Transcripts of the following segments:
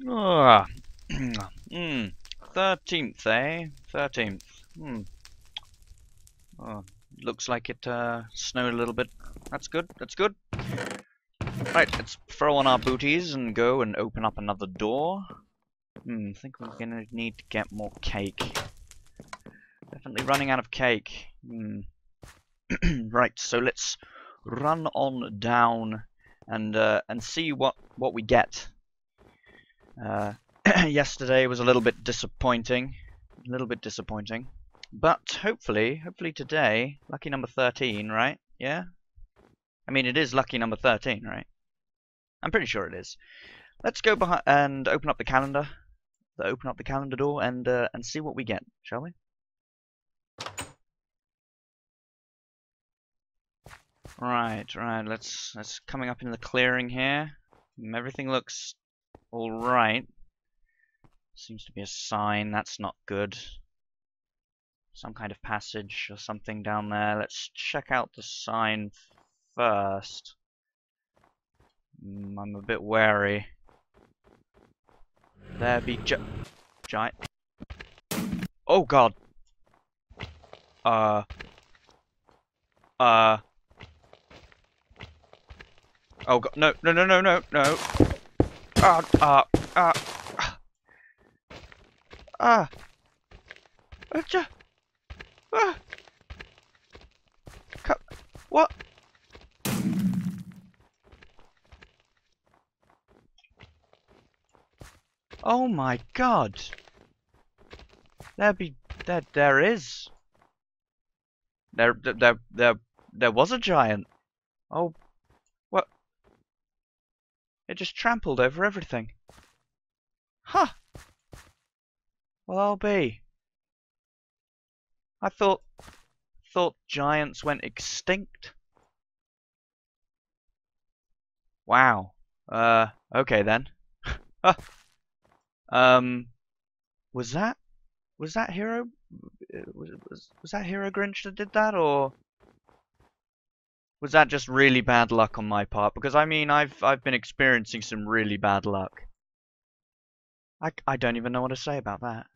Ah, 13th, eh? 13th. Oh, looks like it snowed a little bit. That's good. That's good. Right, let's throw on our booties and go and open up another door. I think we're gonna need to get more cake. Definitely running out of cake. Right, so let's run on down and see what we get. Yesterday was a little bit disappointing. But hopefully today, lucky number 13, right? Yeah? I mean, it is lucky number 13, right? I'm pretty sure it is. Let's go behind and open up the calendar. Open up the calendar door and see what we get, shall we? Right. Let's coming up in the clearing here. Everything looks all right. Seems to be a sign. That's not good. Some kind of passage or something down there. Let's check out the sign first. I'm a bit wary. There be giant. Oh God. Oh God. No. What? Oh my God. There is. There was a giant. Oh, what? It just trampled over everything. Huh. Well, I'll be. I thought giants went extinct. Wow. Okay then. Was that Hero? Was that Hero Grinch that did that, or was that just really bad luck on my part? Because I mean, I've been experiencing some really bad luck. I don't even know what to say about that.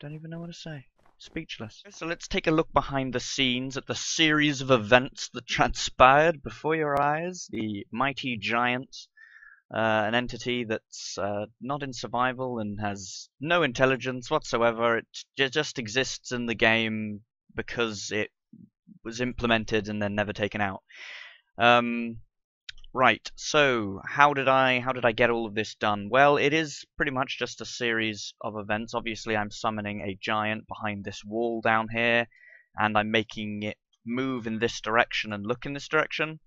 Don't even know what to say. Speechless. So let's take a look behind the scenes at the series of events that transpired before your eyes. The mighty giant, an entity that's not in survival and has no intelligence whatsoever. It just exists in the game because it was implemented and then never taken out. Right, so how did I get all of this done? Well, it is pretty much just a series of events. Obviously, I'm summoning a giant behind this wall down here, and I'm making it move in this direction and look in this direction.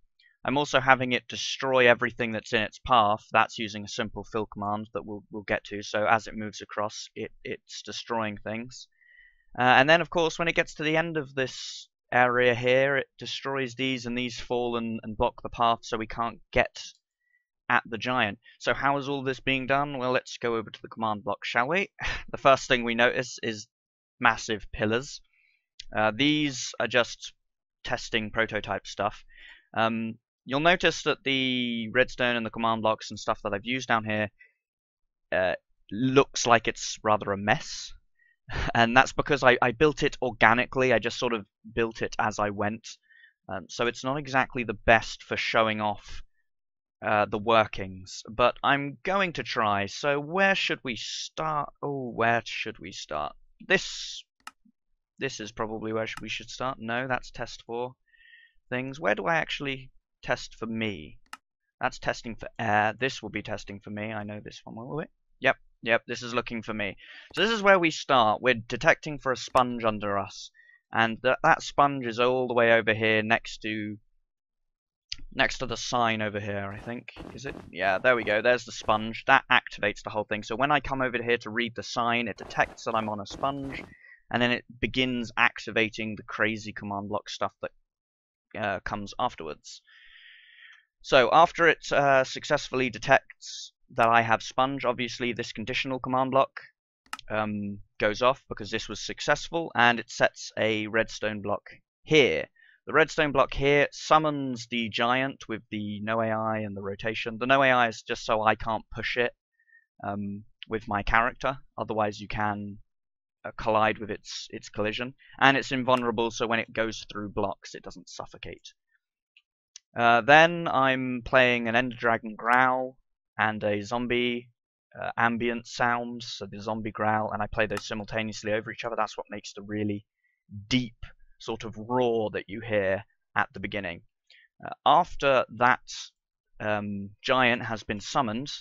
I'm also having it destroy everything that's in its path. That's using a simple fill command that we'll get to. So as it moves across, it's destroying things. And then, of course, when it gets to the end of this area here, it destroys these, and these fall and block the path, so we can't get at the giant. So how is all this being done? Well, let's go over to the command block, shall we? The first thing we notice is massive pillars. These are just testing prototype stuff. You'll notice that the redstone and the command blocks and stuff that I've used down here looks like it's rather a mess. And that's because I built it organically. I just sort of built it as I went. So it's not exactly the best for showing off the workings, but I'm going to try. So where should we start? Oh, where should we start? This is probably where we should start. No, that's test for things. Where do I actually test for me? That's testing for air. This will be testing for me. I know this one, will it? Yep, this is looking for me. So this is where we start. We're detecting for a sponge under us. And that sponge is all the way over here next to the sign over here, I think. Is it? Yeah, there we go. There's the sponge. That activates the whole thing. So when I come over here to read the sign, it detects that I'm on a sponge. And then it begins activating the crazy command block stuff that comes afterwards. So after it successfully detects that I have sponge, obviously this conditional command block goes off because this was successful, and it sets a redstone block here. The redstone block here summons the giant with the no AI and the rotation. The no AI is just so I can't push it. with my character. Otherwise, you can collide with its collision, and it's invulnerable, so when it goes through blocks, it doesn't suffocate. Then I'm playing an Ender Dragon Growl and a zombie ambient sound, so the zombie growl, and I play those simultaneously over each other. That's what makes the really deep sort of roar that you hear at the beginning. After that giant has been summoned,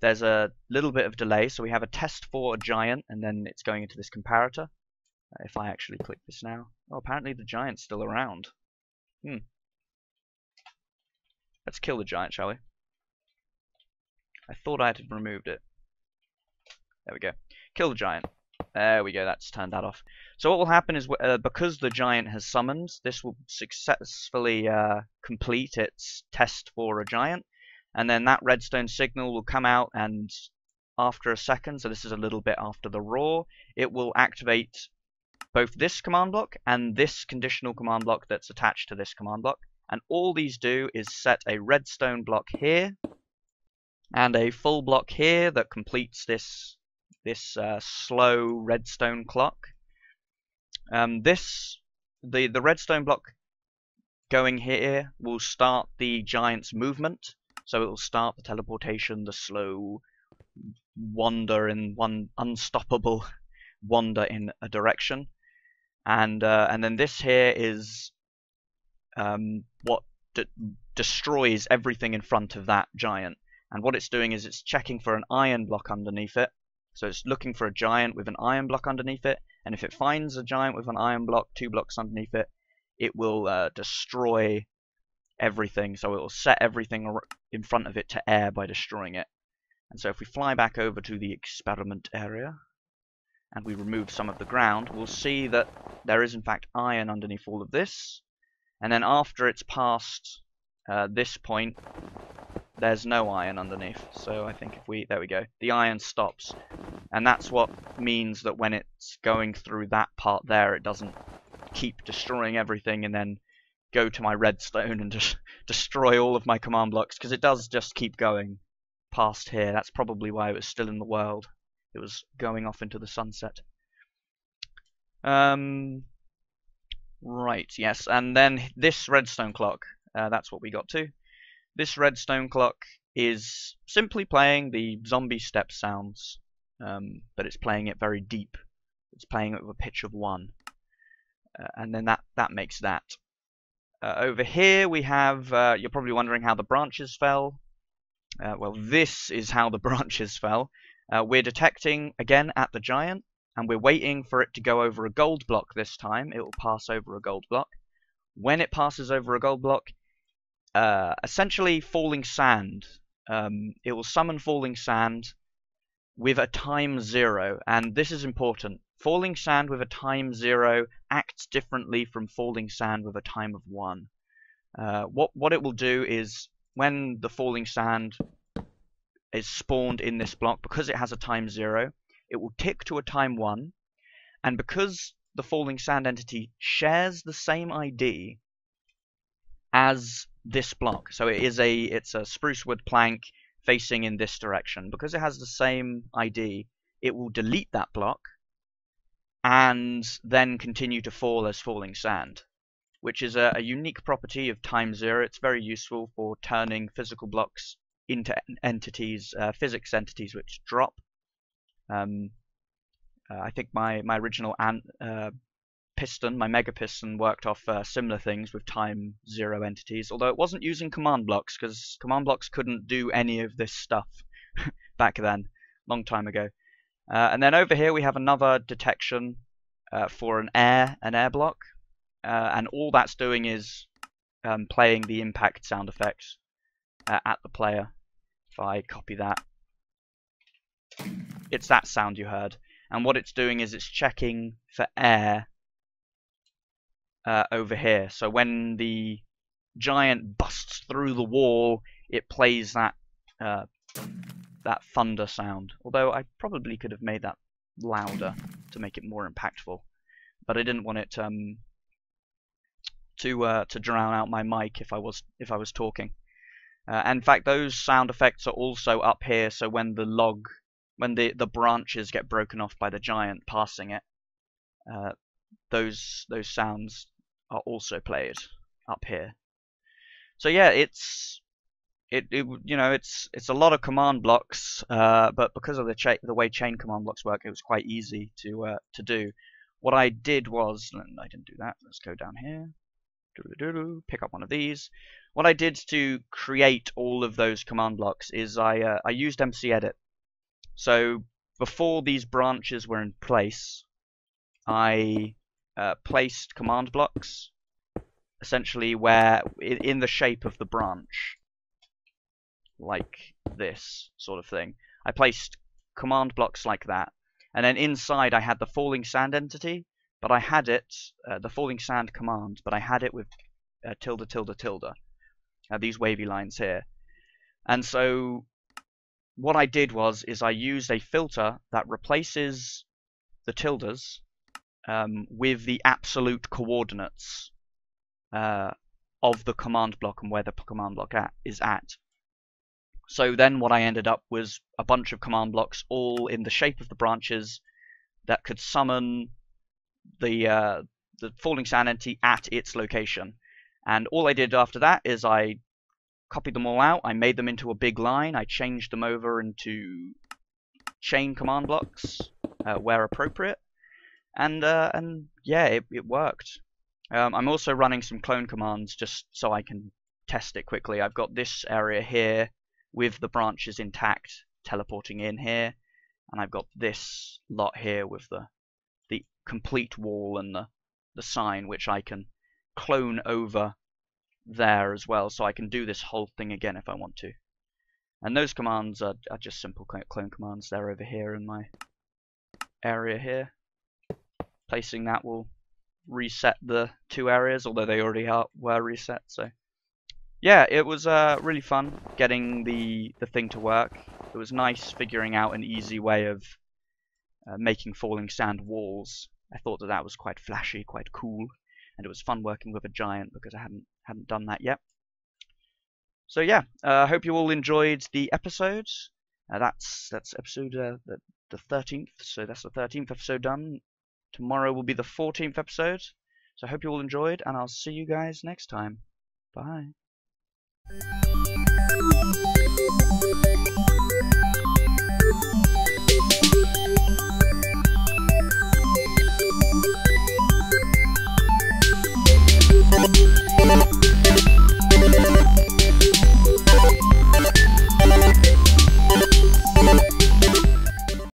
there's a little bit of delay, so we have a test for a giant, and then it's going into this comparator. If I actually click this now, oh, apparently the giant's still around. Let's kill the giant, shall we? I thought I had removed it. There we go. Kill the giant. There we go, that's turned that off. So what will happen is, because the giant has summoned, this will successfully complete its test for a giant, and then that redstone signal will come out, and after a second, so this is a little bit after the roar, it will activate both this command block and this conditional command block that's attached to this command block. And all these do is set a redstone block here and a full block here that completes this slow redstone clock. The redstone block going here will start the giant's movement, so it will start the teleportation, the slow wander in one unstoppable wander in a direction, and then this here is what destroys everything in front of that giant. And what it's doing is it's checking for an iron block underneath it. So it's looking for a giant with an iron block underneath it, and if it finds a giant with an iron block 2 blocks underneath it, it will destroy everything. So it will set everything in front of it to air by destroying it. And so if we fly back over to the experiment area and we remove some of the ground, we'll see that there is in fact iron underneath all of this. And then after it's past this point, there's no iron underneath. So I think there we go, the iron stops. And that's what means that when it's going through that part there, it doesn't keep destroying everything and then go to my redstone and just destroy all of my command blocks, because it does just keep going past here. That's probably why it was still in the world. It was going off into the sunset. Right, yes, and then this redstone clock, that's what we got to. This redstone clock is simply playing the zombie step sounds, but it's playing it very deep. It's playing it with a pitch of 1. And then that makes that. Over here we have, you're probably wondering how the branches fell. Well, this is how the branches fell. We're detecting, again, at the giant, and we're waiting for it to go over a gold block this time. It will pass over a gold block. When it passes over a gold block, essentially falling sand. It will summon falling sand with a time 0, and this is important. Falling sand with a time 0 acts differently from falling sand with a time of 1. What it will do is, when the falling sand is spawned in this block, because it has a time 0, it will tick to a time 1, and because the falling sand entity shares the same ID as this block, so it's a spruce wood plank facing in this direction, because it has the same ID, it will delete that block and then continue to fall as falling sand, which is a unique property of time 0. It's very useful for turning physical blocks into entities, physics entities which drop. I think my original piston, my mega piston, worked off similar things with time 0 entities, although it wasn't using command blocks, because command blocks couldn't do any of this stuff back then, long time ago. And then over here we have another detection for an air block, and all that's doing is playing the impact sound effects at the player. If I copy that, it's that sound you heard, and what it's doing is it's checking for air over here. So when the giant busts through the wall, it plays that thunder sound. Although I probably could have made that louder to make it more impactful, but I didn't want it to drown out my mic if I was talking. In fact, those sound effects are also up here. So when the log when the branches get broken off by the giant passing it, those sounds are also played up here. So yeah, it's a lot of command blocks, but because of the way chain command blocks work, it was quite easy to do. What I did was, I didn't do that. Let's go down here, pick up one of these. What I did to create all of those command blocks is I used MCEdit. So before these branches were in place, I placed command blocks essentially where in the shape of the branch, like this sort of thing. I placed command blocks like that, and then inside I had the falling sand entity, but I had it the falling sand command, but I had it with tilde tilde tilde, these wavy lines here. And so what I did is I used a filter that replaces the tildes with the absolute coordinates of the command block and where the command block is at. So then what I ended up was a bunch of command blocks all in the shape of the branches that could summon the falling sand entity at its location. And all I did after that is I copied them all out, I made them into a big line, I changed them over into chain command blocks where appropriate, and yeah, it worked. I'm also running some clone commands just so I can test it quickly. I've got this area here with the branches intact teleporting in here, and I've got this lot here with the complete wall and the sign, which I can clone over there as well, so I can do this whole thing again if I want to. And those commands are just simple clone commands. They're over here in my area here. Placing that will reset the two areas, although they already were reset. So yeah, it was really fun getting the thing to work. It was nice figuring out an easy way of making falling sand walls. I thought that was quite flashy, quite cool, and it was fun working with a giant because I hadn't done that yet. So yeah, I hope you all enjoyed the episode. That's episode the 13th, so that's the 13th episode done. Tomorrow will be the 14th episode. So I hope you all enjoyed, and I'll see you guys next time. Bye.